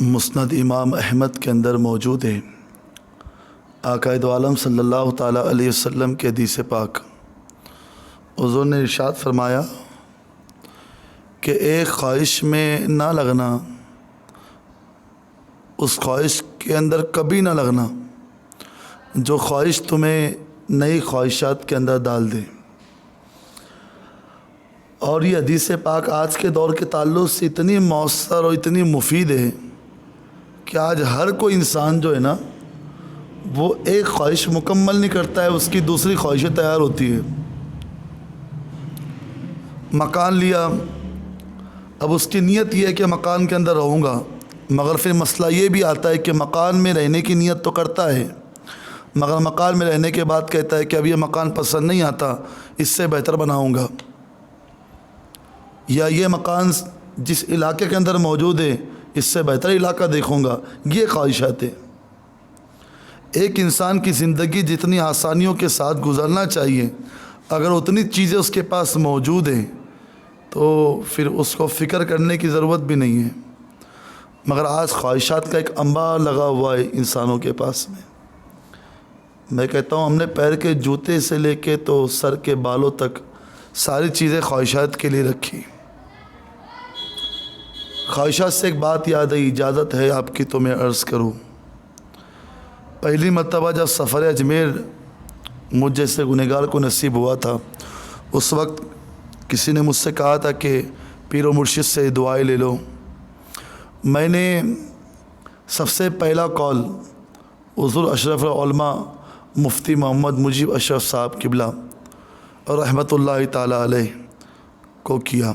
مسند امام احمد کے اندر موجود ہے۔ آقا دو عالم صلی اللہ تعالیٰ علیہ وسلم کے حدیث پاک، حضور نے ارشاد فرمایا کہ ایک خواہش میں نہ لگنا، اس خواہش کے اندر کبھی نہ لگنا جو خواہش تمہیں نئی خواہشات کے اندر ڈال دے۔ اور یہ حدیث پاک آج کے دور کے تعلق سے اتنی مؤثر اور اتنی مفید ہے کہ آج ہر کوئی انسان جو ہے نا، وہ ایک خواہش مکمل نہیں کرتا ہے، اس کی دوسری خواہشیں تیار ہوتی ہے۔ مکان لیا، اب اس کی نیت یہ ہے کہ مکان کے اندر رہوں گا، مگر پھر مسئلہ یہ بھی آتا ہے کہ مکان میں رہنے کی نیت تو کرتا ہے، مگر مکان میں رہنے کے بعد کہتا ہے کہ اب یہ مکان پسند نہیں آتا، اس سے بہتر بناؤں گا، یا یہ مکان جس علاقے کے اندر موجود ہے اس سے بہتر علاقہ دیکھوں گا۔ یہ خواہشات ہیں۔ ایک انسان کی زندگی جتنی آسانیوں کے ساتھ گزرنا چاہیے، اگر اتنی چیزیں اس کے پاس موجود ہیں تو پھر اس کو فکر کرنے کی ضرورت بھی نہیں ہے، مگر آج خواہشات کا ایک انبار لگا ہوا ہے انسانوں کے پاس میں کہتا ہوں ہم نے پیر کے جوتے سے لے کے تو سر کے بالوں تک ساری چیزیں خواہشات کے لیے رکھی۔ خواہشات سے ایک بات یاد آئی، اجازت ہے آپ کی تو میں عرض کروں۔ پہلی مرتبہ جب سفر اجمیر مجھ جیسے گنہگار کو نصیب ہوا تھا، اس وقت کسی نے مجھ سے کہا تھا کہ پیر و مرشد سے دعائیں لے لو۔ میں نے سب سے پہلا کال حضور اشرف العلماء مفتی محمد مجیب اشرف صاحب قبلہ اور رحمۃ اللہ تعالیٰ علیہ کو کیا۔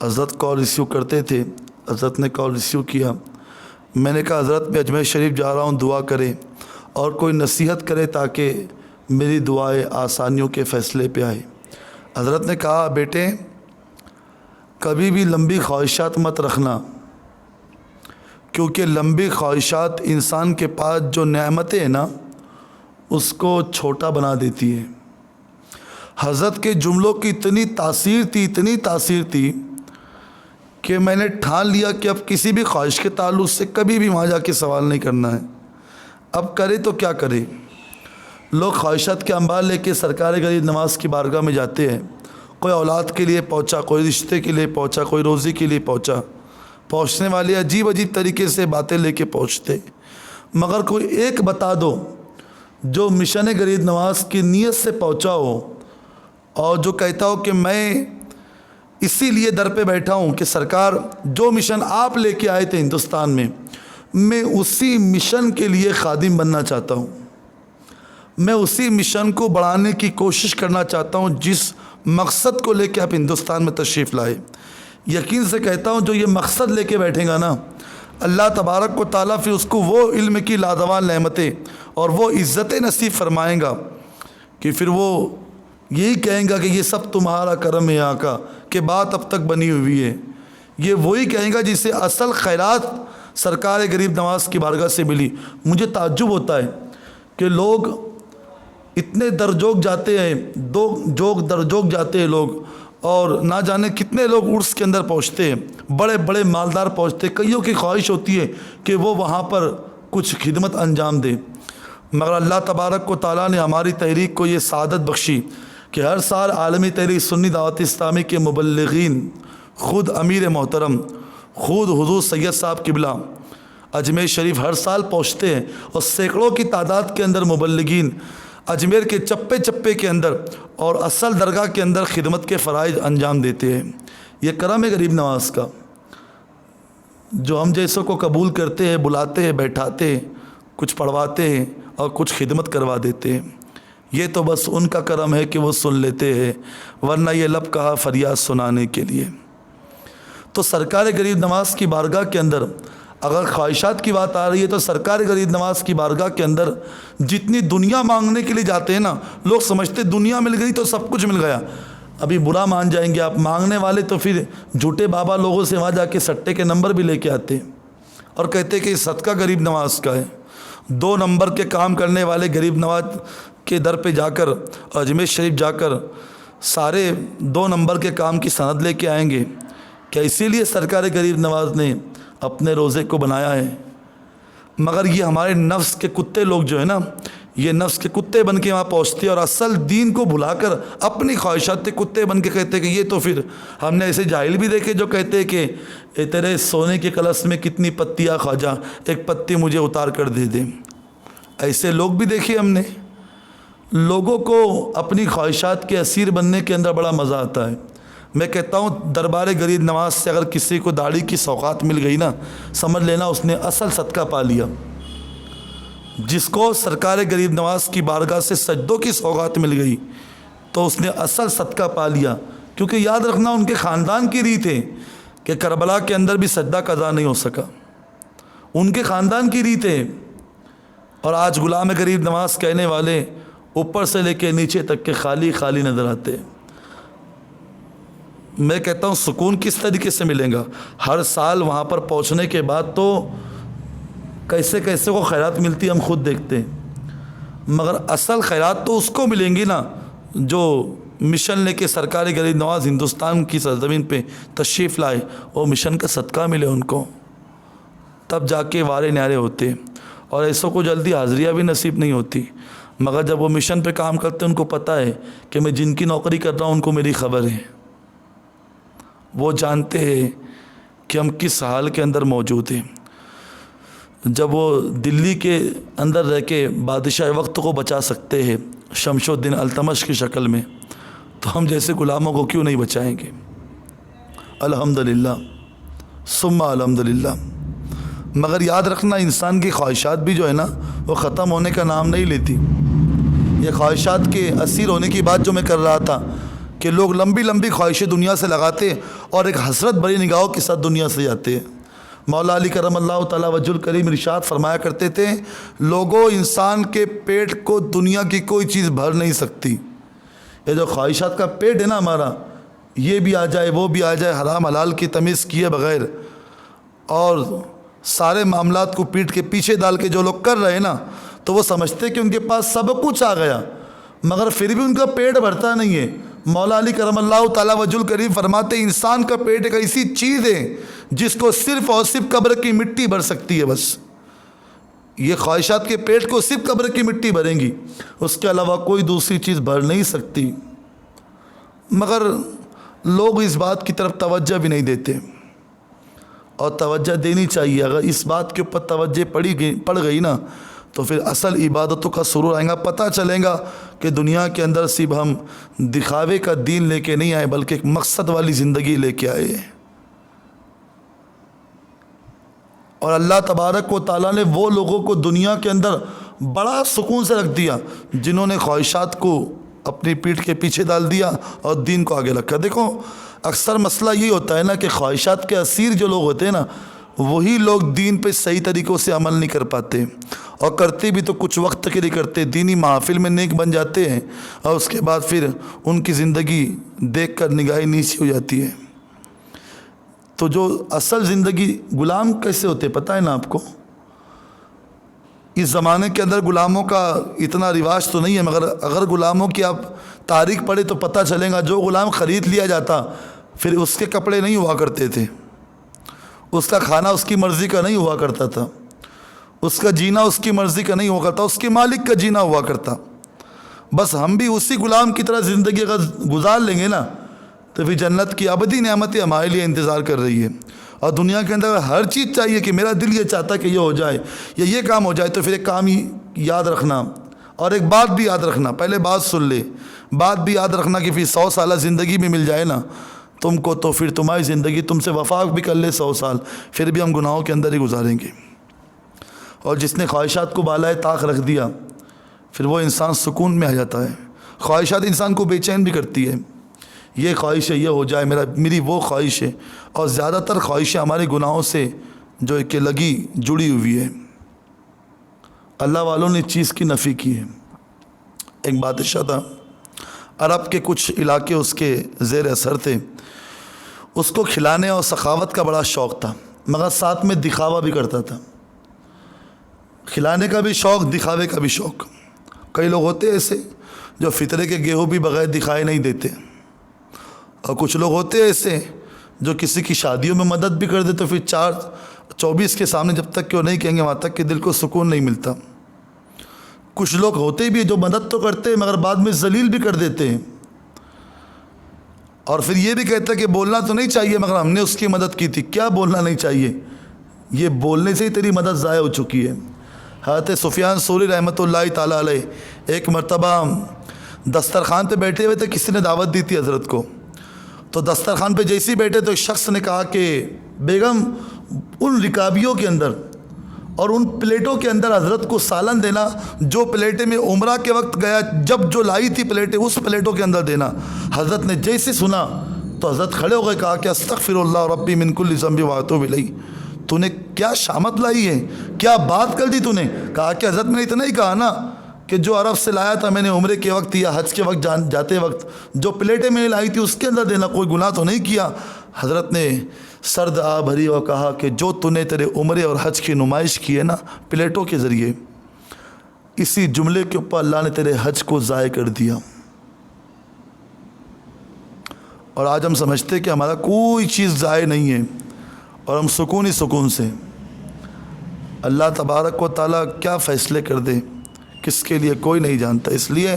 حضرت کال ریسیو کرتے تھے، حضرت نے کال ریسیو کیا۔ میں نے کہا حضرت میں اجمیر شریف جا رہا ہوں، دعا کرے اور کوئی نصیحت کرے تاکہ میری دعائیں آسانیوں کے فیصلے پہ آئے۔ حضرت نے کہا بیٹے کبھی بھی لمبی خواہشات مت رکھنا، کیونکہ لمبی خواہشات انسان کے پاس جو نعمتیں ہیں نا اس کو چھوٹا بنا دیتی ہے۔ حضرت کے جملوں کی اتنی تاثیر تھی کہ میں نے ٹھان لیا کہ اب کسی بھی خواہش کے تعلق سے کبھی بھی وہاں جا کے سوال نہیں کرنا ہے۔ اب کرے تو کیا کرے، لوگ خواہشات کے انبار لے کے سرکار غریب نواز کی بارگاہ میں جاتے ہیں، کوئی اولاد کے لیے پہنچا، کوئی رشتے کے لیے پہنچا، کوئی روزی کے لیے پہنچا، پہنچنے والے عجیب طریقے سے باتیں لے کے پہنچتے، مگر کوئی ایک بتا دو جو مشن غریب نواز کی نیت سے پہنچا ہو اور جو کہتا ہو کہ میں اسی لیے در پہ بیٹھا ہوں کہ سرکار جو مشن آپ لے کے آئے تھے ہندوستان میں اسی مشن کے لیے خادم بننا چاہتا ہوں، میں اسی مشن کو بڑھانے کی کوشش کرنا چاہتا ہوں جس مقصد کو لے کے آپ ہندوستان میں تشریف لائے۔ یقین سے کہتا ہوں جو یہ مقصد لے کے بیٹھے گا نا، اللہ تبارک و تعالیٰ پھر اس کو وہ علم کی لازوال نعمتیں اور وہ عزتیں نصیب فرمائیں گا کہ پھر وہ یہی کہیں گا کہ یہ سب تمہارا کرم ہے آقا، کہ بات اب تک بنی ہوئی ہے۔ یہ وہی کہیں گا جسے اصل خیرات سرکار غریب نواز کی بارگاہ سے ملی۔ مجھے تعجب ہوتا ہے کہ لوگ اتنے درجوگ جاتے ہیں، درجوگ جاتے ہیں لوگ، اور نہ جانے کتنے لوگ عرس کے اندر پہنچتے ہیں، بڑے بڑے مالدار پہنچتے ہیں، کئیوں کی خواہش ہوتی ہے کہ وہ وہاں پر کچھ خدمت انجام دے، مگر اللہ تبارک و تعالیٰ نے ہماری تحریک کو یہ سعادت بخشی کہ ہر سال عالمی تحریک سنی دعوت اسلامی کے مبلغین، خود امیر محترم، خود حضور سید صاحب قبلہ اجمیر شریف ہر سال پہنچتے ہیں، اور سینکڑوں کی تعداد کے اندر مبلغین اجمیر کے چپے چپے کے اندر اور اصل درگاہ کے اندر خدمت کے فرائض انجام دیتے ہیں۔ یہ کرم ہے غریب نواز کا، جو ہم جیسوں کو قبول کرتے ہیں، بلاتے ہیں، بیٹھاتے ہیں، کچھ پڑھواتے ہیں اور کچھ خدمت کروا دیتے ہیں۔ یہ تو بس ان کا کرم ہے کہ وہ سن لیتے ہیں، ورنہ یہ لب کہا فریاد سنانے کے لیے۔ تو سرکار غریب نواز کی بارگاہ کے اندر اگر خواہشات کی بات آ رہی ہے تو سرکار غریب نواز کی بارگاہ کے اندر جتنی دنیا مانگنے کے لیے جاتے ہیں نا، لوگ سمجھتے دنیا مل گئی تو سب کچھ مل گیا۔ ابھی برا مان جائیں گے آپ، مانگنے والے تو پھر جھوٹے بابا لوگوں سے وہاں جا کے سٹے کے نمبر بھی لے کے آتے ہیں اور کہتے کہ یہ صدقہ غریب نواز کا ہے۔ 2 نمبر کے کام کرنے والے غریب نواز کے در پہ جا کر، اجمیر شریف جا کر سارے 2 نمبر کے کام کی سند لے کے آئیں گے۔ کیا اسی لیے سرکار غریب نواز نے اپنے روزے کو بنایا ہے، مگر یہ ہمارے نفس کے کتے لوگ جو ہے نا، یہ نفس کے کتے بن کے وہاں پہنچتے اور اصل دین کو بھلا کر اپنی خواہشات کے کتے بن کے کہتے کہ یہ تو پھر ہم نے ایسے جاہل بھی دیکھے جو کہتے کہ تیرے سونے کے کلش میں کتنی پتیاں خواجہ، ایک پتی مجھے اتار کر دے دے۔ ایسے لوگ بھی دیکھے ہم نے۔ لوگوں کو اپنی خواہشات کے اسیر بننے کے اندر بڑا مزہ آتا ہے۔ میں کہتا ہوں دربار غریب نواز سے اگر کسی کو داڑھی کی سوغات مل گئی نا، سمجھ لینا اس نے اصل صدقہ پا لیا۔ جس کو سرکار غریب نواز کی بارگاہ سے سجدوں کی سوغات مل گئی تو اس نے اصل صدقہ پا لیا، کیونکہ یاد رکھنا ان کے خاندان کی ریت ہے کہ کربلا کے اندر بھی سجدہ قضا نہیں ہو سکا، ان کے خاندان کی ریت ہے۔ اور آج غلام غریب نواز کہنے والے اوپر سے لے کے نیچے تک کے خالی خالی نظر آتے ہیں۔ میں کہتا ہوں سکون کس طریقے سے ملے گا؟ ہر سال وہاں پر پہنچنے کے بعد تو کیسے کیسے کو خیرات ملتی ہم خود دیکھتے ہیں، مگر اصل خیرات تو اس کو ملیں گی نا جو مشن لے کے سرکار غریب نواز ہندوستان کی سرزمین پہ تشریف لائے، وہ مشن کا صدقہ ملے ان کو، تب جا کے وارے نیارے ہوتے۔ اور ایسوں کو جلدی حاضریاں بھی نصیب نہیں ہوتی، مگر جب وہ مشن پہ کام کرتے ہیں ان کو پتہ ہے کہ میں جن کی نوکری کر رہا ہوں ان کو میری خبر ہے، وہ جانتے ہیں کہ ہم کس حال کے اندر موجود ہیں۔ جب وہ دلی کے اندر رہ کے بادشاہ وقت کو بچا سکتے ہیں شمس الدین التمش کی شکل میں، تو ہم جیسے غلاموں کو کیوں نہیں بچائیں گے؟ الحمدللہ ثم الحمدللہ۔ مگر یاد رکھنا انسان کی خواہشات بھی جو ہے نا وہ ختم ہونے کا نام نہیں لیتی۔ یہ خواہشات کے اسیر ہونے کی بات جو میں کر رہا تھا کہ لوگ لمبی لمبی خواہشیں دنیا سے لگاتے اور ایک حسرت بھری نگاہوں کے ساتھ دنیا سے جاتے ہیں۔ مولا علی کرم اللہ تعالیٰ وجہ الکریم ارشاد فرمایا کرتے تھے، لوگوں انسان کے پیٹ کو دنیا کی کوئی چیز بھر نہیں سکتی۔ یہ جو خواہشات کا پیٹ ہے نا ہمارا، یہ بھی آ جائے وہ بھی آ جائے، حرام حلال کی تمیز کیے بغیر، اور سارے معاملات کو پیٹ کے پیچھے ڈال کے جو لوگ کر رہے ہیں نا، تو وہ سمجھتے کہ ان کے پاس سب کچھ آ گیا، مگر پھر بھی ان کا پیٹ بھرتا نہیں ہے۔ مولا علی کرم اللہ تعالیٰ وجہ الکریم فرماتے انسان کا پیٹ ایک ایسی چیز ہے جس کو صرف اور صرف قبر کی مٹی بھر سکتی ہے۔ بس یہ خواہشات کے پیٹ کو صرف قبر کی مٹی بھریں گی، اس کے علاوہ کوئی دوسری چیز بھر نہیں سکتی۔ مگر لوگ اس بات کی طرف توجہ بھی نہیں دیتے، اور توجہ دینی چاہیے۔ اگر اس بات کے اوپر توجہ پڑ گئی نا تو پھر اصل عبادتوں کا سرور آئے گا، پتہ چلے گا کہ دنیا کے اندر صرف ہم دکھاوے کا دین لے کے نہیں آئے بلکہ ایک مقصد والی زندگی لے کے آئے ہیں۔ اور اللہ تبارک و تعالیٰ نے وہ لوگوں کو دنیا کے اندر بڑا سکون سے رکھ دیا جنہوں نے خواہشات کو اپنی پیٹھ کے پیچھے ڈال دیا اور دین کو آگے رکھا۔ دیکھو اکثر مسئلہ یہی ہوتا ہے نا کہ خواہشات کے اسیر جو لوگ ہوتے ہیں نا، وہی لوگ دین پہ صحیح طریقوں سے عمل نہیں کر پاتے، اور کرتے بھی تو کچھ وقت کے لیے کرتے، دینی محافل میں نیک بن جاتے ہیں اور اس کے بعد پھر ان کی زندگی دیکھ کر نگاہیں نیچی ہو جاتی ہے۔ تو جو اصل زندگی غلام کیسے ہوتے پتہ ہے نا آپ کو؟ اس زمانے کے اندر غلاموں کا اتنا رواج تو نہیں ہے، مگر اگر غلاموں کی آپ تاریخ پڑھے تو پتہ چلے گا جو غلام خرید لیا جاتا پھر اس کے کپڑے نہیں ہوا کرتے تھے، اس کا کھانا اس کی مرضی کا نہیں ہوا کرتا تھا، اس کا جینا اس کی مرضی کا نہیں ہوا کرتا، اس کے مالک کا جینا ہوا کرتا۔ بس ہم بھی اسی غلام کی طرح زندگی اگر گزار لیں گے نا تو پھر جنت کی ابدی نعمتیں ہمارے لیے انتظار کر رہی ہے۔ اور دنیا کے اندر ہر چیز چاہیے کہ میرا دل یہ چاہتا ہے کہ یہ ہو جائے یا یہ کام ہو جائے، تو پھر ایک کام ہی یاد رکھنا اور ایک بات بھی یاد رکھنا، پہلے بات سن لے، بات بھی یاد رکھنا کہ پھر 100 سالہ زندگی بھی مل جائے نا تم کو تو پھر تمہاری زندگی تم سے وفا بھی کر لے 100 سال، پھر بھی ہم گناہوں کے اندر ہی گزاریں گے۔ اور جس نے خواہشات کو بالائے طاق رکھ دیا پھر وہ انسان سکون میں آ جاتا ہے۔ خواہشات انسان کو بے چین بھی کرتی ہے، یہ خواہش ہے یہ ہو جائے، میری وہ خواہش ہے، اور زیادہ تر خواہشیں ہمارے گناہوں سے جو کہ لگی جڑی ہوئی ہے۔ اللہ والوں نے اس چیز کی نفی کی ہے۔ ایک بادشاہ تھا، عرب کے کچھ علاقے اس کے زیر اثر تھے، اس کو کھلانے اور سخاوت کا بڑا شوق تھا، مگر ساتھ میں دکھاوا بھی کرتا تھا، کھلانے کا بھی شوق دکھاوے کا بھی شوق۔ کئی لوگ ہوتے ایسے جو فطرے کے گیہوں بھی بغیر دکھائے نہیں دیتے، اور کچھ لوگ ہوتے ایسے جو کسی کی شادیوں میں مدد بھی کر دے تو پھر 4 24 کے سامنے جب تک کہ وہ نہیں کہیں گے وہاں تک کہ دل کو سکون نہیں ملتا۔ کچھ لوگ ہوتے بھی ہیں جو مدد تو کرتے ہیں مگر بعد میں ذلیل بھی کر دیتے ہیں، اور پھر یہ بھی کہتا ہے کہ بولنا تو نہیں چاہیے مگر ہم نے اس کی مدد کی تھی۔ کیا بولنا نہیں چاہیے؟ یہ بولنے سے ہی تیری مدد ضائع ہو چکی ہے۔ حضرت سفیان ثوری رحمۃ اللہ تعالیٰ علیہ ایک مرتبہ دسترخوان پہ بیٹھے ہوئے تھے، کسی نے دعوت دی تھی حضرت کو، تو دسترخوان پہ جیسے ہی بیٹھے تو ایک شخص نے کہا کہ بیگم ان رکابیوں کے اندر اور ان پلیٹوں کے اندر حضرت کو سالن دینا جو پلیٹیں میں عمرہ کے وقت گیا جب جو لائی تھی پلیٹیں اس پلیٹوں کے اندر دینا۔ حضرت نے جیسے سنا تو حضرت کھڑے ہو گئے، کہا کہ استغفر اللہ ربی من کل ذنب واتوب الیہ۔ تو نے کیا شامت لائی ہے، کیا بات کر دی تو نے؟ کہا کہ حضرت میں نے اتنا ہی کہا نا کہ جو عرب سے لایا تھا میں نے عمرے کے وقت یا حج کے وقت جاتے وقت جو پلیٹیں میں نے لائی تھی اس کے اندر دینا، کوئی گناہ تو نہیں کیا۔ حضرت نے سرد آ بھری اور کہا کہ جو تو نے تیرے عمرے اور حج کی نمائش کی ہے نا پلیٹوں کے ذریعے، اسی جملے کے اوپر اللہ نے تیرے حج کو ضائع کر دیا۔ اور آج ہم سمجھتے کہ ہمارا کوئی چیز ضائع نہیں ہے اور ہم سکون ہی سکون سے۔ اللہ تبارک و تعالیٰ کیا فیصلے کر دے کس کے لیے کوئی نہیں جانتا، اس لیے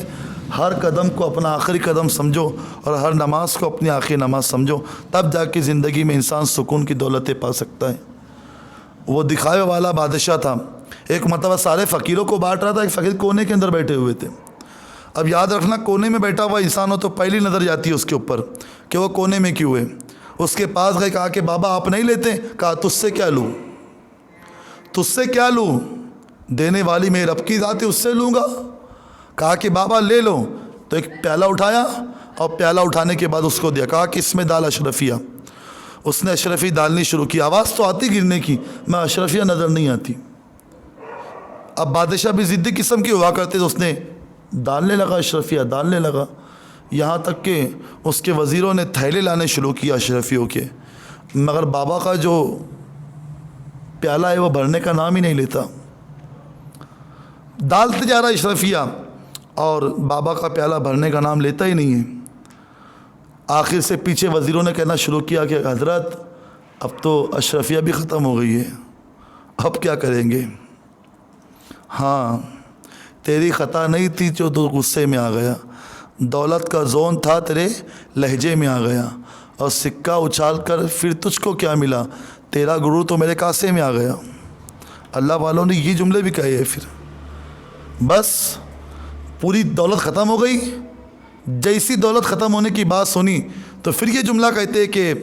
ہر قدم کو اپنا آخری قدم سمجھو اور ہر نماز کو اپنی آخری نماز سمجھو، تب جا کے زندگی میں انسان سکون کی دولتیں پا سکتا ہے۔ وہ دکھاوے والا بادشاہ تھا، ایک مرتبہ سارے فقیروں کو بانٹ رہا تھا، ایک فقیر کونے کے اندر بیٹھے ہوئے تھے۔ اب یاد رکھنا کونے میں بیٹھا ہوا انسان ہو تو پہلی نظر جاتی ہے اس کے اوپر کہ وہ کونے میں کیوں ہے۔ اس کے پاس گئے، کہا کہ بابا آپ نہیں لیتے؟ کہا تجھ سے کیا لوں، تجھ سے کیا لوں، دینے والی میرے رب کی ذات ہے، اس سے لوں گا۔ کہا کہ بابا لے لو، تو ایک پیالہ اٹھایا اور پیالہ اٹھانے کے بعد اس کو دیا، کہا کہ اس میں ڈال اشرفیہ۔ اس نے اشرفی ڈالنی شروع کی، آواز تو آتی گرنے کی، میں اشرفیہ نظر نہیں آتی۔ اب بادشاہ بھی ضدی قسم کی ہوا کرتے تو اس نے ڈالنے لگا، اشرفیہ ڈالنے لگا، یہاں تک کہ اس کے وزیروں نے تھیلے لانے شروع کیا اشرفیوں کے، مگر بابا کا جو پیالہ ہے وہ بھرنے کا نام ہی نہیں لیتا۔ ڈالتے جا رہا اشرفیہ اور بابا کا پیالہ بھرنے کا نام لیتا ہی نہیں ہے۔ آخر سے پیچھے وزیروں نے کہنا شروع کیا کہ حضرت اب تو اشرفیہ بھی ختم ہو گئی ہے، اب کیا کریں گے؟ ہاں تیری خطا نہیں تھی جو تو غصے میں آ گیا، دولت کا زون تھا تیرے لہجے میں آ گیا، اور سکہ اچھال کر پھر تجھ کو کیا ملا، تیرا غرور تو میرے کاسے میں آ گیا۔ اللہ والوں نے یہ جملے بھی کہے ہیں، پھر بس پوری دولت ختم ہو گئی۔ جیسی دولت ختم ہونے کی بات سنی تو پھر یہ جملہ کہتے کہ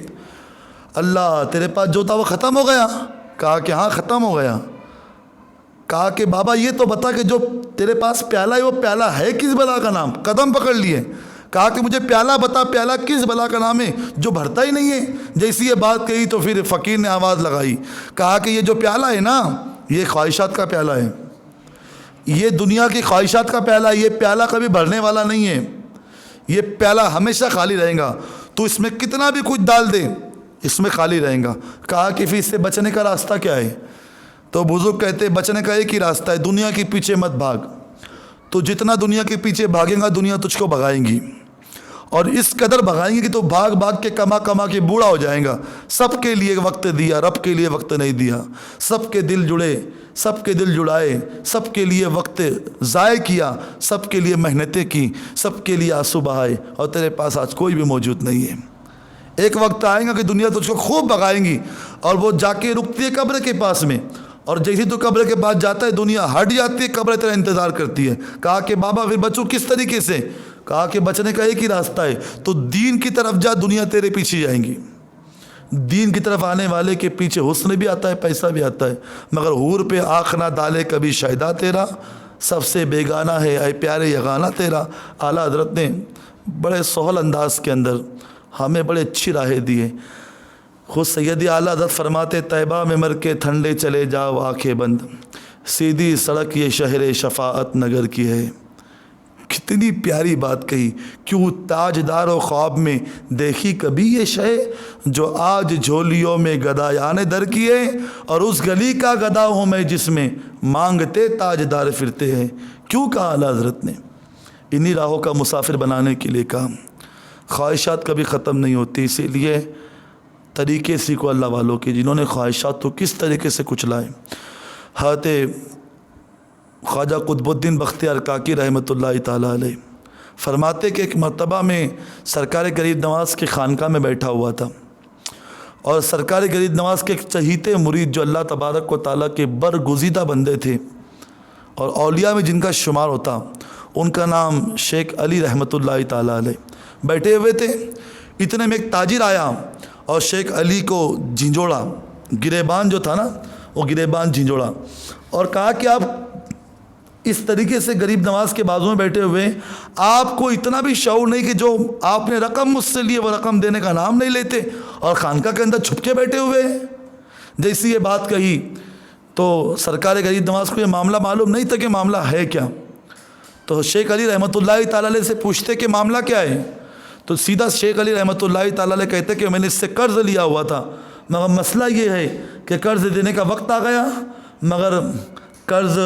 اللہ تیرے پاس جو تھا وہ ختم ہو گیا؟ کہا کہ ہاں ختم ہو گیا۔ کہا کہ بابا یہ تو بتا کہ جو تیرے پاس پیالہ ہے وہ پیالہ ہے کس بلا کا نام؟ قدم پکڑ لیے، کہا کہ مجھے پیالہ بتا، پیالہ کس بلا کا نام ہے جو بھرتا ہی نہیں ہے؟ جیسی یہ بات کہی تو پھر فقیر نے آواز لگائی، کہا کہ یہ جو پیالہ ہے نا یہ خواہشات کا پیالہ ہے، یہ دنیا کی خواہشات کا پیالہ ہے، یہ پیالہ کبھی بھرنے والا نہیں ہے، یہ پیالہ ہمیشہ خالی رہے گا، تو اس میں کتنا بھی کچھ ڈال دے اس میں خالی رہے گا۔ کہا کہ پھر اس سے بچنے کا راستہ کیا ہے؟ تو بزرگ کہتے بچنے کا ایک ہی راستہ ہے، دنیا کے پیچھے مت بھاگ، تو جتنا دنیا کے پیچھے بھاگیں گا دنیا تجھ کو بھگائیں گی، اور اس قدر بھگائیں گے کہ تو بھاگ بھاگ کے کما کما کے بوڑھا ہو جائیں گا۔ سب کے لیے وقت دیا، رب کے لیے وقت نہیں دیا، سب کے دل جڑے، سب کے دل جڑائے، سب کے لیے وقت ضائع کیا، سب کے لیے محنتیں کی، سب کے لیے آنسو بہائے، اور تیرے پاس آج کوئی بھی موجود نہیں ہے۔ ایک وقت آئے گا کہ دنیا تجھ کو خوب بھگائیں گی، اور وہ جا کے رکتی ہے قبر کے پاس میں، اور جیسے تو قبر کے پاس جاتا ہے دنیا ہٹ جاتی ہے، قبر تیرا انتظار کرتی ہے۔ کہا کہ بابا پھر بچوں کس طریقے سے؟ کہا کہ بچنے کا ایک ہی راستہ ہے، تو دین کی طرف جا، دنیا تیرے پیچھے جائیں گی۔ دین کی طرف آنے والے کے پیچھے حسن بھی آتا ہے، پیسہ بھی آتا ہے، مگر حور پہ آنکھ نہ ڈالے کبھی شیدا تیرا، سب سے بیگانہ ہے اے پیارے یگانہ تیرا۔ اعلیٰ حضرت نے بڑے سہل انداز کے اندر ہمیں بڑے اچھی راہیں دی ہے۔ خود سیدی اعلیٰ حضرت فرماتے طیبہ میں مر کے ٹھنڈے چلے جاؤ آنکھیں بند، سیدھی سڑک یہ شہر شفاعت نگر کی ہے۔ کتنی پیاری بات کہی، کیوں تاجدار و خواب میں دیکھی کبھی یہ شے، جو آج جھولیوں میں گدایان در کیے، اور اس گلی کا گدا ہوں میں جس میں مانگتے تاجدار پھرتے ہیں۔ کیوں کہا اعلیٰ حضرت نے؟ انہی راہوں کا مسافر بنانے کے لیے کہا۔ خواہشات کبھی ختم نہیں ہوتی، اسی لیے طریقے سیکھو اللہ والوں کے جنہوں نے خواہشات کو کس طریقے سے کچلائے۔ حضرت خواجہ قطب الدین بختیار کاکی رحمۃ اللہ تعالیٰ علیہ فرماتے کہ ایک مرتبہ میں سرکار غریب نواز کے خانقاہ میں بیٹھا ہوا تھا، اور سرکار غریب نواز کے ایک چہیتے مرید جو اللہ تبارک و تعالیٰ کے برگزیدہ بندے تھے اور اولیاء میں جن کا شمار ہوتا، ان کا نام شیخ علی رحمۃ اللہ تعالیٰ علیہ بیٹھے ہوئے تھے۔ اتنے میں ایک تاجر آیا اور شیخ علی کو جھنجھوڑا، گریبان جو تھا نا وہ گریبان جھنجھوڑا، اور کہا کہ آپ اس طریقے سے غریب نواز کے بازو میں بیٹھے ہوئے، آپ کو اتنا بھی شعور نہیں کہ جو آپ نے رقم مجھ سے لیے وہ رقم دینے کا نام نہیں لیتے اور خانقاہ کے اندر چھپ کے بیٹھے ہوئے ہیں۔ جیسی یہ بات کہی تو سرکار غریب نواز کو یہ معاملہ معلوم نہیں تھا کہ معاملہ ہے کیا، تو شیخ علی رحمۃ اللہ تعالیٰ علیہ سے پوچھتے کہ معاملہ کیا ہے، تو سیدھا شیخ علی رحمۃ اللہ تعالیٰ علیہ کہتے کہ میں نے اس سے قرض لیا ہوا تھا، مگر مسئلہ یہ ہے کہ قرض دینے کا وقت آ گیا، مگر قرض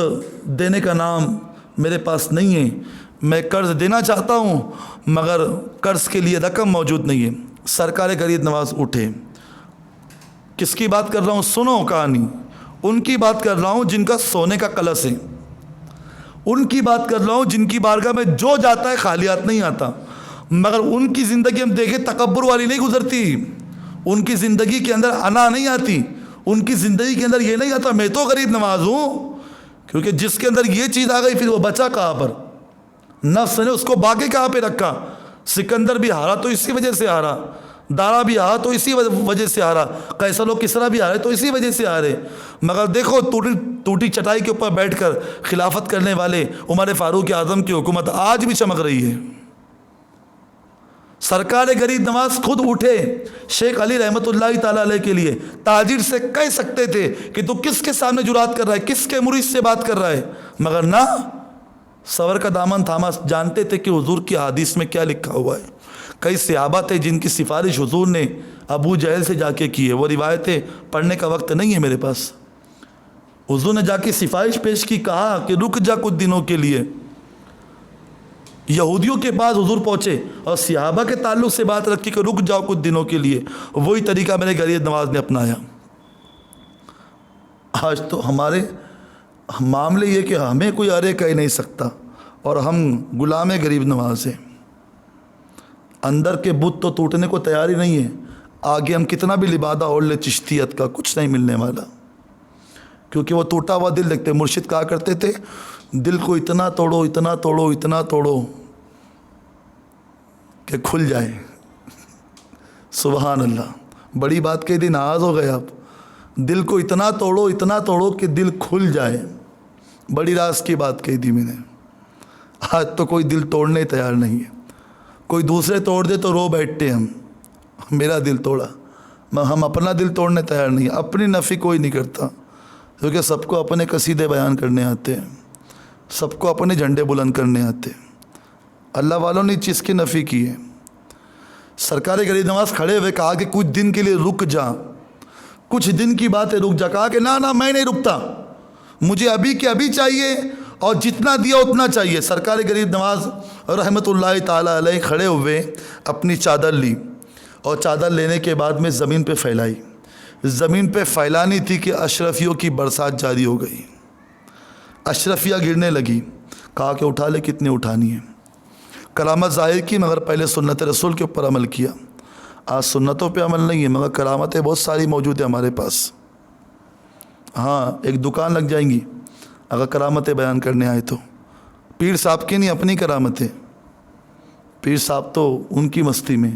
دینے کا نام میرے پاس نہیں ہے، میں قرض دینا چاہتا ہوں مگر قرض کے لیے رقم موجود نہیں ہے۔ سرکار غریب نواز اٹھے، کس کی بات کر رہا ہوں، سنو کہانی، ان کی بات کر رہا ہوں جن کا سونے کا کلش ہے، ان کی بات کر رہا ہوں جن کی بارگاہ میں جو جاتا ہے خالی ہاتھ نہیں آتا، مگر ان کی زندگی ہم دیکھیں تکبر والی نہیں گزرتی، ان کی زندگی کے اندر انا نہیں آتی، ان کی زندگی کے اندر یہ نہیں آتا میں تو غریب نواز ہوں، کیونکہ جس کے اندر یہ چیز آ گئی پھر وہ بچا کہاں پر، نفس نے اس کو باقی کہاں پہ رکھا۔ سکندر بھی ہارا تو اسی وجہ سے ہارا، دارا بھی ہارا تو اسی وجہ سے ہارا، قیصر و کسریٰ بھی ہارے تو اسی وجہ سے ہارے، مگر دیکھو ٹوٹی چٹائی کے اوپر بیٹھ کر خلافت کرنے والے عمر فاروق اعظم کی حکومت آج بھی چمک رہی ہے۔ سرکار غریب نواز خود اٹھے شیخ علی رحمۃ اللہ تعالیٰ علیہ کے لیے، تاجر سے کہہ سکتے تھے کہ تو کس کے سامنے جرات کر رہا ہے، کس کے مرید سے بات کر رہا ہے، مگر نہ، صبر کا دامن تھاما، جانتے تھے کہ حضور کی حدیث میں کیا لکھا ہوا ہے۔ کئی صحابہ تھے جن کی سفارش حضور نے ابو جہل سے جا کے کی ہے، وہ روایتیں پڑھنے کا وقت نہیں ہے میرے پاس، حضور نے جا کے سفارش پیش کی، کہا کہ رک جا کچھ دنوں کے لیے، یہودیوں کے پاس حضور پہنچے اور صحابہ کے تعلق سے بات رکھی کہ رک جاؤ کچھ دنوں کے لیے، وہی طریقہ میرے غریب نواز نے اپنایا۔ آج تو ہمارے معاملے یہ کہ ہمیں کوئی ارے کہہ نہیں سکتا اور ہم غلام غریب نواز ہیں، اندر کے بت تو ٹوٹنے کو تیار ہی نہیں ہے، آگے ہم کتنا بھی لبادہ اوڑھ لے چشتیت کا کچھ نہیں ملنے والا، کیونکہ وہ ٹوٹا ہوا دل دیکھتے۔ مرشد کہا کرتے تھے دل کو اتنا توڑو اتنا توڑو اتنا توڑو کہ کھل جائے۔ سبحان اللہ، بڑی بات کہہ دی، ناراض ہو گئے آپ، دل کو اتنا توڑو کہ دل کھل جائے، بڑی راز کی بات کہہ دی میں نے۔ آج تو کوئی دل توڑنے تیار نہیں ہے، کوئی دوسرے توڑ دے تو رو بیٹھتے ہم، میرا دل توڑا، ہم اپنا دل توڑنے تیار نہیں، اپنی نفی کوئی نہیں کرتا، کیونکہ سب کو اپنے قصیدے بیان کرنے آتے ہیں، سب کو اپنے جھنڈے بلند کرنے آتے ہیں، اللہ والوں نے چیز کی نفی کی ہے۔ سرکار غریب نواز کھڑے ہوئے کہا کہ کچھ دن کے لیے رک جا، کچھ دن کی بات ہے رک جا، کہا کہ نہ میں نہیں رکتا، مجھے ابھی کے ابھی چاہیے اور جتنا دیا اتنا چاہیے۔ سرکار غریب نواز رحمۃ اللہ تعالیٰ علیہ کھڑے ہوئے، اپنی چادر لی اور چادر لینے کے بعد میں زمین پہ پھیلائی، زمین پہ پھیلانی تھی کہ اشرفیوں کی برسات جاری ہو گئی، اشرفیہ گرنے لگی، کہا کہ اٹھا لے کتنی اٹھانی ہے، کرامت ظاہر کی مگر پہلے سنت رسول کے اوپر عمل کیا۔ آج سنتوں پہ عمل نہیں ہے مگر کرامتیں بہت ساری موجود ہیں ہمارے پاس، ہاں ایک دکان لگ جائیں گی اگر کرامتیں بیان کرنے آئے تو، پیر صاحب کی نہیں اپنی کرامتیں، پیر صاحب تو ان کی مستی میں۔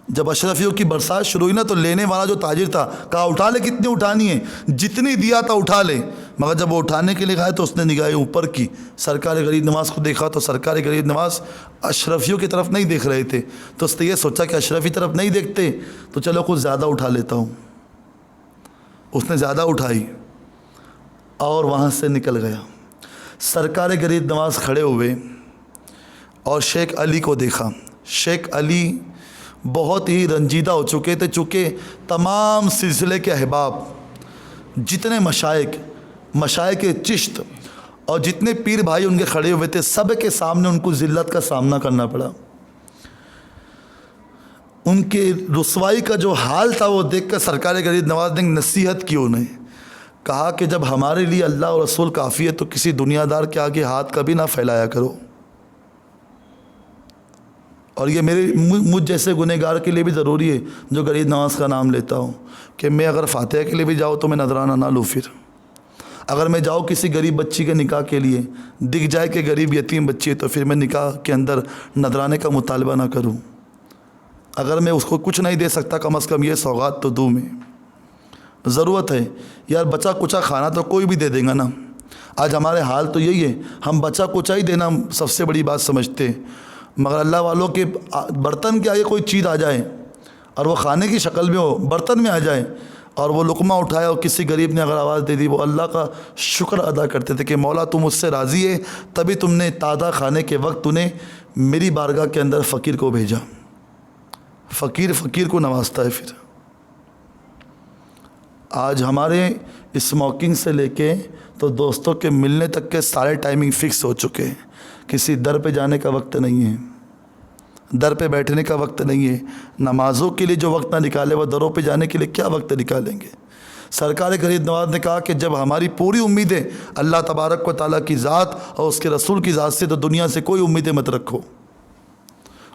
جب اشرفیوں کی برسات شروع ہوئی نا تو لینے والا جو تاجر تھا کہا اٹھا لے کتنی اٹھانی ہے، جتنی دیا تھا اٹھا لے، مگر جب وہ اٹھانے کے لیے گئے تو اس نے نگاہیں اوپر کی، سرکار غریب نواز کو دیکھا تو سرکار غریب نواز اشرفیوں کی طرف نہیں دیکھ رہے تھے، تو اس نے یہ سوچا کہ اشرفی طرف نہیں دیکھتے تو چلو کچھ زیادہ اٹھا لیتا ہوں، اس نے زیادہ اٹھائی اور وہاں سے نکل گیا۔ سرکار غریب نواز کھڑے ہوئے اور شیخ علی کو دیکھا، شیخ علی بہت ہی رنجیدہ ہو چکے تھے، چونکہ تمام سلسلے کے احباب، جتنے مشائخ چشت اور جتنے پیر بھائی ان کے کھڑے ہوئے تھے، سب کے سامنے ان کو ذلت کا سامنا کرنا پڑا۔ ان کے رسوائی کا جو حال تھا وہ دیکھ کر سرکار غریب نواز نے نصیحت کی انہیں، کہا کہ جب ہمارے لیے اللہ اور رسول کافی ہے تو کسی دنیا دار کے آگے ہاتھ کبھی نہ پھیلایا کرو. اور یہ مجھ جیسے گنہگار کے لیے بھی ضروری ہے جو غریب نواز کا نام لیتا ہوں، کہ میں اگر فاتحہ کے لیے بھی جاؤں تو میں نذرانہ نہ لوں. پھر اگر میں جاؤں کسی غریب بچی کے نکاح کے لیے، دکھ جائے کہ غریب یتیم بچی ہے، تو پھر میں نکاح کے اندر نذرانے کا مطالبہ نہ کروں. اگر میں اس کو کچھ نہیں دے سکتا کم از کم یہ سوغات تو دوں. میں ضرورت ہے یار، بچا کچا کھانا تو کوئی بھی دے دے گا نا. آج ہمارے حال تو یہی ہے، ہم بچا کچا ہی دینا سب سے بڑی بات سمجھتے ہیں، مگر اللہ والوں کے برتن کے آگے کوئی چیز آ جائے اور وہ کھانے کی شکل میں ہو، برتن میں آ جائے اور وہ لقمہ اٹھایا اور کسی غریب نے اگر آواز دے دی، وہ اللہ کا شکر ادا کرتے تھے کہ مولا تم مجھ سے راضی ہے، تبھی تم نے تازہ کھانے کے وقت تو نے میری بارگاہ کے اندر فقیر کو بھیجا. فقیر کو نوازتا ہے. پھر آج ہمارے اسموکنگ سے لے کے تو دوستوں کے ملنے تک کے سارے ٹائمنگ فکس ہو چکے ہیں. کسی در پہ جانے کا وقت نہیں ہے، در پہ بیٹھنے کا وقت نہیں ہے. نمازوں کے لیے جو وقت نہ نکالے وہ دروں پہ جانے کے لیے کیا وقت نکالیں گے. سرکار غریب نواز نے کہا کہ جب ہماری پوری امیدیں اللہ تبارک و تعالیٰ کی ذات اور اس کے رسول کی ذات سے، تو دنیا سے کوئی امیدیں مت رکھو.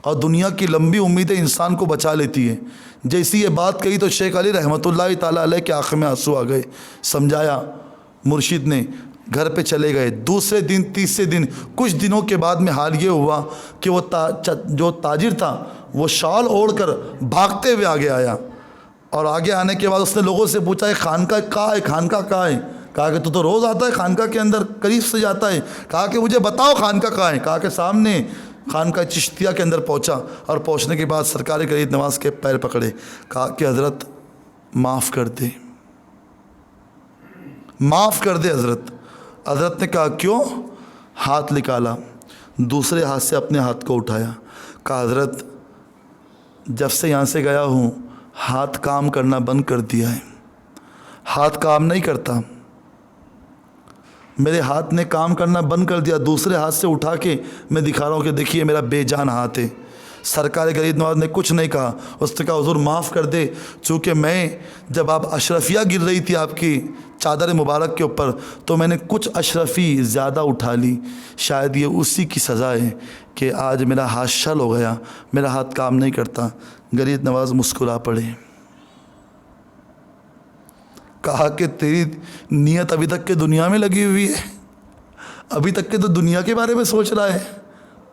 اور دنیا کی لمبی امیدیں انسان کو بچا لیتی ہیں. جیسی یہ بات کہی تو شیخ علی رحمۃ اللہ تعالیٰ علیہ کے آنکھ میں آنسو آ گئے. سمجھایا مرشد نے، گھر پہ چلے گئے. دوسرے دن تیسرے دن کچھ دنوں کے بعد میں حال یہ ہوا کہ وہ جو تاجر تھا وہ شال اوڑھ کر بھاگتے ہوئے آگے آیا، اور آگے آنے کے بعد اس نے لوگوں سے پوچھا خانقاہ کہاں ہے، خانقاہ کہاں ہے؟ کہا کہ تو روز آتا ہے خانقاہ کے اندر، قریب سے جاتا ہے. کہا کہ مجھے بتاؤ خانقاہ کہاں ہے؟ کہا کہ سامنے. خانقاہ چشتیہ کے اندر پہنچا اور پہنچنے کے بعد سرکار غریب نواز کے پیر پکڑے. کہا کہ حضرت معاف کر دے، معاف کر دے حضرت. حضرت نے کہا کیوں؟ ہاتھ نکالا، دوسرے ہاتھ سے اپنے ہاتھ کو اٹھایا. کہا حضرت جب سے یہاں سے گیا ہوں ہاتھ کام کرنا بند کر دیا ہے، ہاتھ کام نہیں کرتا، میرے ہاتھ نے کام کرنا بند کر دیا. دوسرے ہاتھ سے اٹھا کے میں دکھا رہا ہوں کہ دیکھیے میرا بے جان ہاتھ ہے. سرکار غریب نواز نے کچھ نہیں کہا. اس نے کہا حضور معاف کر دے، چونکہ میں جب آپ اشرفیہ گر رہی تھی آپ کی چادر مبارک کے اوپر تو میں نے کچھ اشرفی زیادہ اٹھا لی، شاید یہ اسی کی سزا ہے کہ آج میرا ہاتھ شل ہو گیا، میرا ہاتھ کام نہیں کرتا. غریب نواز مسکرا پڑے. کہا کہ تیری نیت ابھی تک کے دنیا میں لگی ہوئی ہے، ابھی تک کے تو دنیا کے بارے میں سوچ رہا ہے.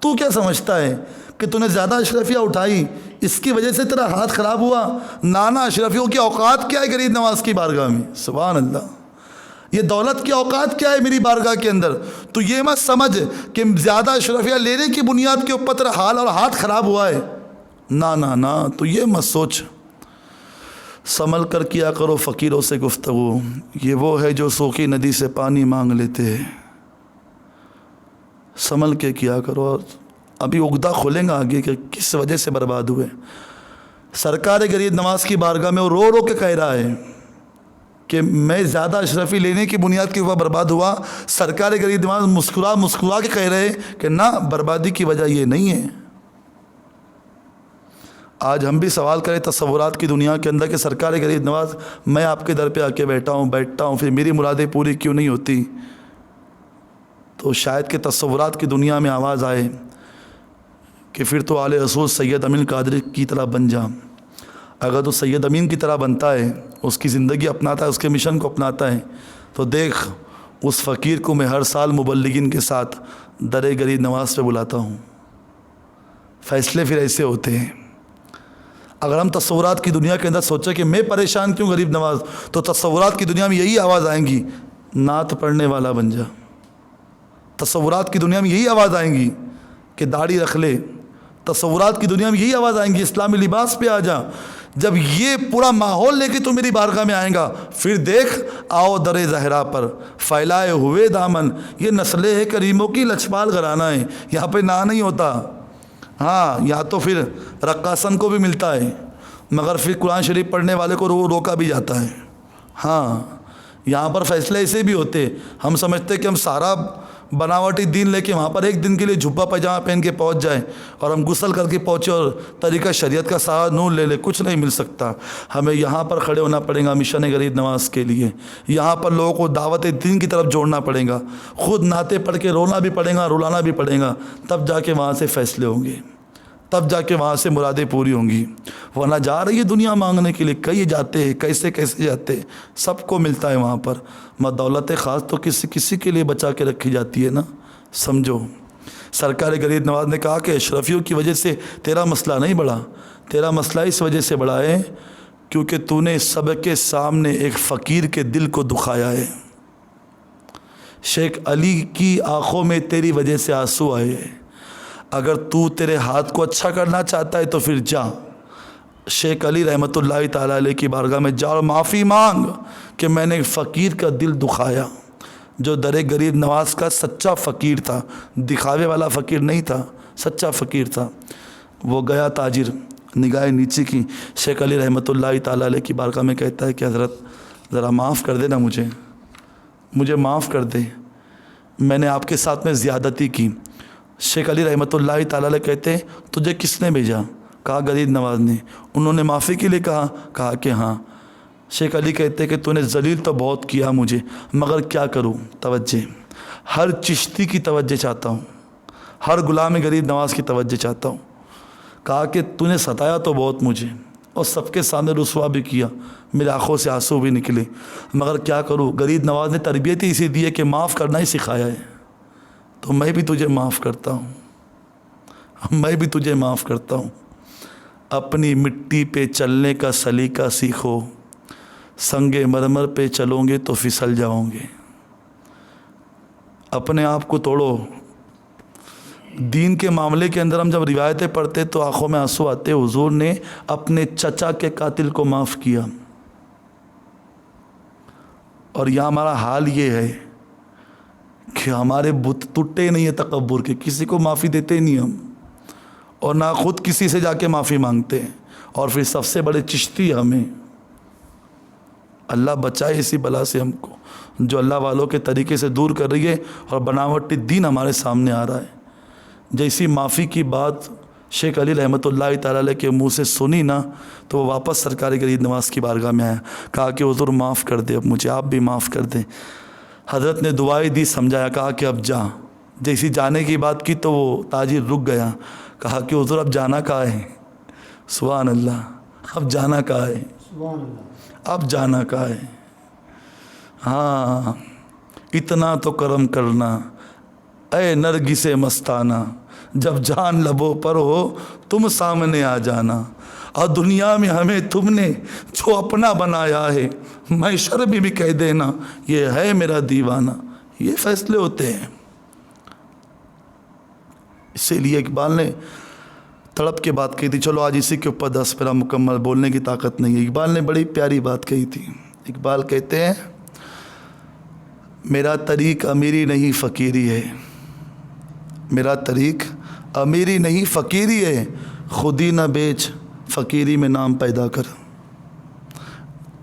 تو کیا سمجھتا ہے کہ تو نے زیادہ اشرفیہ اٹھائی اس کی وجہ سے تیرا ہاتھ خراب ہوا؟ نانا اشرفیوں کی اوقات کیا ہے غریب نواز کی بارگاہ میں؟ سبحان اللہ. یہ دولت کی اوقات کیا ہے میری بارگاہ کے اندر؟ تو یہ مت سمجھ کہ زیادہ اشرفیہ لینے کی بنیاد کے اوپر تیرا حال اور ہاتھ خراب ہوا ہے. نا تو یہ مت سوچ. سنبھل کر کیا کرو فقیروں سے گفتگو، یہ وہ ہے جو سوکھی ندی سے پانی مانگ لیتے ہیں. سنبھل کے کیا کرو. ابھی عقدہ کھولیں گا آگے کہ کس وجہ سے برباد ہوئے. سرکار غریب نواز کی بارگاہ میں وہ رو رو کے کہہ رہا ہے کہ میں زیادہ اشرفی لینے کی بنیاد کے اوپر برباد ہوا. سرکار غریب نواز مسکرا کے کہہ رہے کہ نہ، بربادی کی وجہ یہ نہیں ہے. آج ہم بھی سوال کریں تصورات کی دنیا کے اندر کہ سرکار غریب نواز میں آپ کے در پہ آ کے بیٹھتا ہوں پھر میری مرادیں پوری کیوں نہیں ہوتی؟ تو شاید کہ تصورات کی دنیا میں آواز آئے کہ پھر تو آل رسول سید امین قادری کی طرح بن جا. اگر تو سید امین کی طرح بنتا ہے، اس کی زندگی اپناتا ہے، اس کے مشن کو اپناتا ہے، تو دیکھ اس فقیر کو میں ہر سال مبلغین کے ساتھ در غریب نواز پہ بلاتا ہوں. فیصلے پھر ایسے ہوتے ہیں. اگر ہم تصورات کی دنیا کے اندر سوچیں کہ میں پریشان کیوں غریب نواز، تو تصورات کی دنیا میں یہی آواز آئیں گی نعت پڑھنے والا بن جا. تصورات کی دنیا میں یہی آواز آئیں گی کہ داڑھی رکھ لے. تصورات کی دنیا میں یہی آواز آئیں گی اسلامی لباس پہ آ جا. جب یہ پورا ماحول لے کے تو میری بارگاہ میں آئیں گا، پھر دیکھ آؤ در زہرا پر پھیلائے ہوئے دامن. یہ نسلیں ہے کریموں کی لچپال گھرانہ ہے. یہاں پہ نہ نہیں ہوتا. ہاں یہاں تو پھر رقاصن کو بھی ملتا ہے، مگر پھر قرآن شریف پڑھنے والے کو روکا بھی جاتا ہے. ہاں یہاں پر فیصلے ایسے بھی ہوتے. ہم سمجھتے کہ ہم سارا بناوٹی دین لے کے وہاں پر ایک دن کے لیے جھبا پاجامہ پہن کے پہنچ جائیں اور ہم غسل کر کے پہنچے اور طریقہ شریعت کا سارا نور لے لے، کچھ نہیں مل سکتا۔ ہمیں یہاں پر کھڑے ہونا پڑے گا مشن غریب نواز کے لیے، یہاں پر لوگوں کو دعوت دین کی طرف جوڑنا پڑے گا، خود نعتیں پڑھ کے رونا بھی پڑے گا، رلانا بھی پڑے گا، تب جا کے وہاں سے فیصلے ہوں گے، تب جا کے وہاں سے مرادیں پوری ہوں گی۔ ورنہ جا رہی ہے دنیا مانگنے کے لیے، کئی جاتے ہیں، کیسے کیسے جاتے ہیں، سب کو ملتا ہے وہاں پر، مگر دولت خاص تو کسی کے لیے بچا کے رکھی جاتی ہے نا، سمجھو۔ سرکار غریب نواز نے کہا کہ اشرفیوں کی وجہ سے تیرا مسئلہ نہیں بڑھا، تیرا مسئلہ اس وجہ سے بڑھا ہے کیونکہ تو نے سب کے سامنے ایک فقیر کے دل کو دکھایا ہے۔ شیخ علی کی آنکھوں میں تیری وجہ سے آنسو آئے ہیں، اگر تو تیرے ہاتھ کو اچھا کرنا چاہتا ہے تو پھر جا شیخ علی رحمۃ اللہ تعالیٰ علیہ کی بارگاہ میں جا اور معافی مانگ کہ میں نے فقیر کا دل دکھایا، جو در غریب نواز کا سچا فقیر تھا، دکھاوے والا فقیر نہیں تھا، سچا فقیر تھا۔ وہ گیا تاجر، نگاہ نیچے کی، شیخ علی رحمۃ اللہ تعالیٰ علیہ کی بارگاہ میں کہتا ہے کہ حضرت ذرا معاف کر دے نا، مجھے معاف کر دے، میں نے آپ کے ساتھ میں زیادتی کی۔ شیخ علی رحمۃ اللہ تعالیٰ علیہ کہتے ہیں تجھے کس نے بھیجا؟ کہا غریب نواز نے۔ انہوں نے معافی کے لیے کہا کہ ہاں۔ شیخ علی کہتے ہیں کہ تو نے ذلیل تو بہت کیا مجھے، مگر کیا کروں، توجہ، ہر چشتی کی توجہ چاہتا ہوں، ہر غلام غریب نواز کی توجہ چاہتا ہوں۔ کہا کہ تو نے ستایا تو بہت مجھے اور سب کے سامنے رسوا بھی کیا، میرے آنکھوں سے آنسو بھی نکلے، مگر کیا کروں، غریب نواز نے تربیت ہی اسی دی ہے کہ معاف کرنا ہی سکھایا ہے، تو میں بھی تجھے معاف کرتا ہوں، میں بھی تجھے معاف کرتا ہوں۔ اپنی مٹی پہ چلنے کا سلیقہ سیکھو، سنگ مرمر پہ چلو گے تو پھسل جاؤ گے۔ اپنے آپ کو توڑو۔ دین کے معاملے کے اندر ہم جب روایتیں پڑھتے تو آنکھوں میں آنسو آتے۔ حضور نے اپنے چچا کے قاتل کو معاف کیا، اور یہاں ہمارا حال یہ ہے کہ ہمارے بت ٹوٹے نہیں ہیں تکبر کے، کسی کو معافی دیتے نہیں ہم، اور نہ خود کسی سے جا کے معافی مانگتے ہیں، اور پھر سب سے بڑے چشتی ہمیں۔ اللہ بچائے اسی بلا سے ہم کو، جو اللہ والوں کے طریقے سے دور کر رہی ہے اور بناوٹی دین ہمارے سامنے آ رہا ہے۔ جیسی معافی کی بات شیخ علی رحمۃ اللہ تعالیٰ علیہ کے منہ سے سنی نا، تو وہ واپس سرکار غریب نواز کی بارگاہ میں آیا، کہا کہ حضور معاف کر دے، اب مجھے آپ بھی معاف کر دیں۔ حضرت نے دعائیں دی، سمجھایا، کہا کہ اب جا۔ جیسی جانے کی بات کی تو وہ تاجر رک گیا، کہا کہ حضور اب جانا کہاں ہے؟ سبحان اللہ، اب جانا کہاں ہے؟ اب جانا کہاں ہے؟ ہاں، اتنا تو کرم کرنا اے نرگس مستانہ، جب جان لبوں پر ہو تم سامنے آ جانا، اور دنیا میں ہمیں تم نے جو اپنا بنایا ہے، محشر میں بھی کہہ دینا یہ ہے میرا دیوانہ۔ یہ فیصلے ہوتے ہیں۔ اسی لیے اقبال نے تڑپ کے بات کہی تھی، چلو آج اسی کے اوپر 10 میرا مکمل بولنے کی طاقت نہیں ہے۔ اقبال نے بڑی پیاری بات کہی تھی۔ اقبال کہتے ہیں میرا طریق امیری نہیں فقیری ہے، میرا طریق امیری نہیں فقیری ہے، خودی نہ بیچ فقیری میں نام پیدا کر۔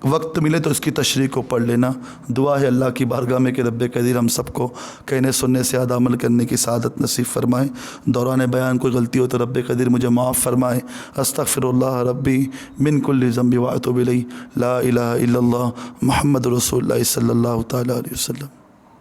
وقت ملے تو اس کی تشریح کو پڑھ لینا۔ دعا ہے اللہ کی بارگاہ میں کہ رب قدیر ہم سب کو کہنے سننے سے زیادہ عمل کرنے کی سعادت نصیب فرمائے۔ دوران بیان کوئی غلطی ہو تو رب قدیر مجھے معاف فرمائے۔ استغفر اللہ ربی من کل ذنب واتوب الیہ، لا الہ الا اللہ محمد رسول اللہ صلی اللہ تعالیٰ علیہ وسلم۔